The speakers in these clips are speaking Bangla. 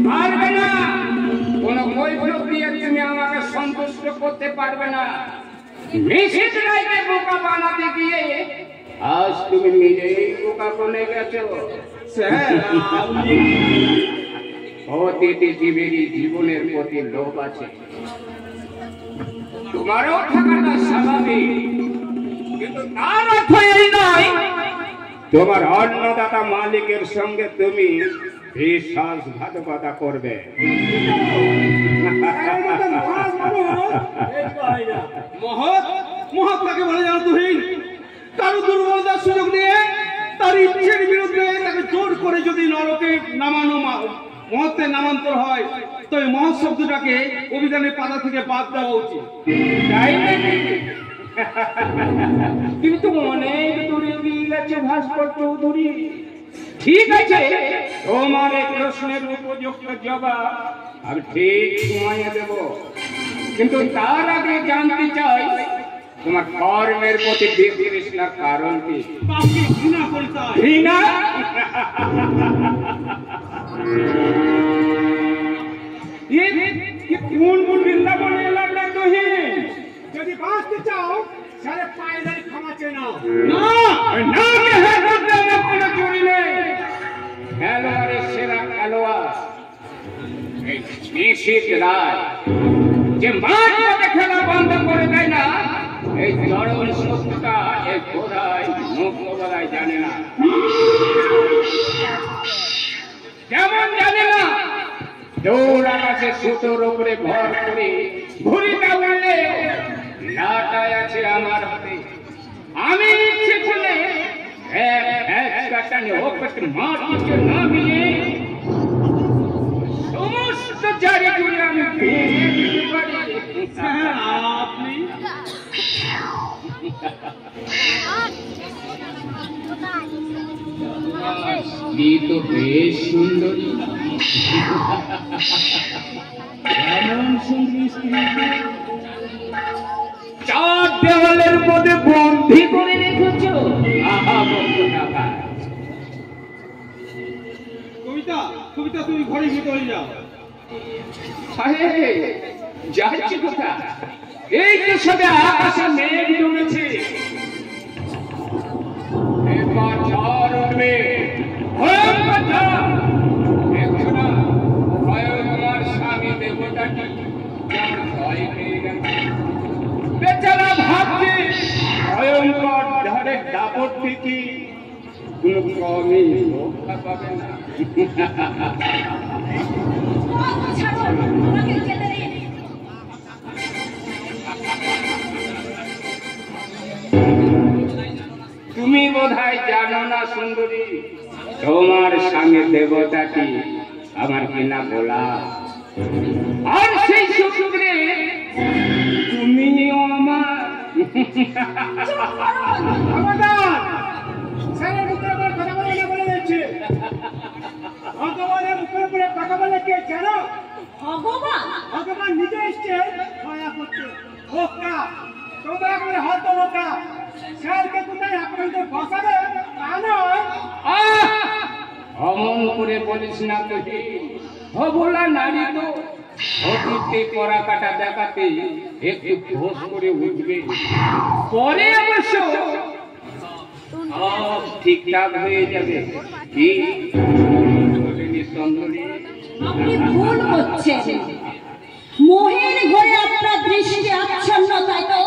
পারবে না, কোন কৈফিয়ত দিয়ে তুমি আমাকে সন্তুষ্ট করতে পারবে না। নিশ্চিত রাইতে বোকা বানাতে গিয়ে আজ তুমি নিজেই বোকা বনে গেছো। প্রতিটি জীবেরই জীবনের প্রতি লোভ আছে, তোমারও থাকাটা স্বাভাবিক, কিন্তু তার অর্থ এই নয় তোমার অন্নদাতা মালিকের সঙ্গে তুমি বিশ্বাসঘাতকতা করবে। মহৎ তাকে বলে জানো তুহিন, কারো দুর্বলতার সুযোগ নিয়ে তার ইচ্ছের বিরুদ্ধে তাকে জোর করে যদি নরকে নামানো মহত্বের নামান্তর হয়, তো এই মহৎ শব্দটাকে অভিধানের পাতা থেকে বাদ দেওয়া উচিত। তুমি তো অনেক দূরে এগিয়ে গেছে ভাস্কর চৌধুরী। ঠিক আছে, তোমার এই প্রশ্নের উপযুক্ত জবাব আমি ঠিক সময়ে দেব, কিন্তু তার আগে জানতে চাই তোমার কর্মের প্রতি বিতৃষ্ণার কারণ কি? ঘৃণা করতে হয়। ঘৃণা? কোন বৃন্দাবনে এলাম না তুহিন? যদি বাঁচতে চাও তাহলে পায়ে ধরে ক্ষমা চেয়ে নাও। কোনো চুরি নেই। খেলোয়াড়ের সেরা খেলোয়াড় এই নিশীথ রায়, যে মাঠ পথে খেলা বন্ধ করে দেয় না, এই চরণ শত্রুতা এই ঘোড়ায় মুখ বলায় জানে না। যেমন জানে না দৌড় আকাশে সুতোর উপরে ভর করে ঘুড়িটা উড়লে লাটায় আছে আমার হাতে। আমি ইচ্ছে করলে সমস্ত জারি করে আমি আপনি তো বেশ সুন্দরী, এমন সুন্দরী স্ত্রী চার দেওয়ালের মধ্যে বন্দী করে রেখেছ। কবিতা কবিতা তুমি ঘরে ভিতরে যাও। যাচ্ছি কোথা? এই তো সবে আকাশে মেঘ জমেছে, এবার ঝড় উঠবে, ভয়ঙ্কর ঝড়। দেখছো না তোমার স্বামী দেবতাটি যেমন ভয় পেয়ে গেছে। বেচারা ভাবছে ভয়ঙ্কর ঝড়ের দাপট থেকে কোনো ক্রমে রক্ষা পাবে না। তুমি বোধহয় জানো না সুন্দরী, তোমার সঙ্গে দেবতাটি আমার কিনা বলা, আর সেই সূত্রে তুমিও আমার। ভগবানের উপরে কথা বলে কে জানো? ভগবান নিজে এসছে দয়া করতে। বোকা তোমরা করে হত বোকা, স্যারকে কোথায় আপনাদের বসাবে তা নয়। অমন করে বলিস না তুই, ভোলা নারী তো অতীতে করা কাটা দেখাতে একটু ঘোষ করে উঠবে, পরে অবশ্য সব ঠিকঠাক হয়ে যাবে। কি সুন্দরী, আপনি ভুল করছেন। মোহের ঘরে আপনার দৃষ্টি আচ্ছন্ন, তাই তো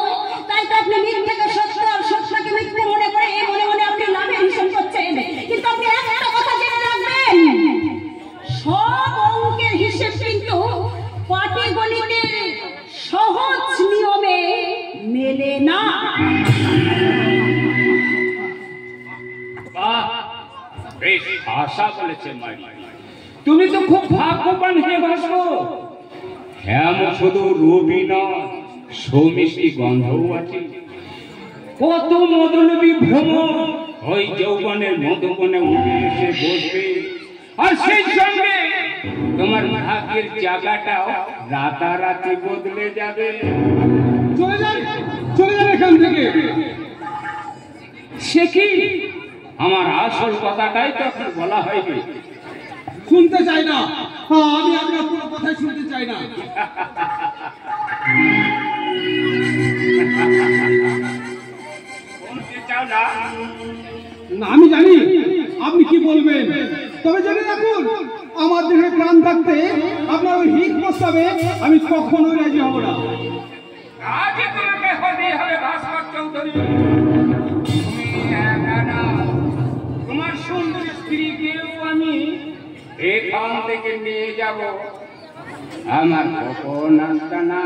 আপনি মিথ্যাকে সত্য আর সত্যকে মিথ্যে মনে করে মনে মনে আপনি নামে ভীষণ করছেন। কিন্তু আপনি একটা কথা জেনে রাখবেন, সব অঙ্কের হিসেব কিন্তু পাটিগণিতের সহজ নিয়মে মেলে না। বেশ ভাষা বলেছে মাই, তুমি তো খুব ভাগ্যবান হে ভাস্কর। হ্যাঁ, শুধু রবি না, সৌমিষ্টি গন্ধও আছে। কত মদনবী ভ্রমর ওই যৌবনের মধুবনে উঠে এসে বসবে, আর সেই সঙ্গে তোমার ভাগ্যের জায়গাটাও রাতারাতি বদলে যাবে। চলে যান এখান থেকে। সে কি আমার আসল কথাটাই তো এখন বলা হয়নি। শুনতে চাই না। হ্যাঁ, আমি আপনার কোনো কথাই শুনতে চাই না। শুনতে চাও না? না, আমি জানি আপনি কি বলবেন, তবে জেনে রাখুন আমার দেহে প্রাণ থাকতে আপনার ওই হিট প্রস্তাবে আমি কখনোই রাজি হব না। আজই তোমাকে হতেই হবে ভাস্কর চৌধুরী। তুমি একা না, তোমার সুন্দরী স্ত্রীকেও আমি এখান থেকে নিয়ে যাব আমার গোপন আস্তানা।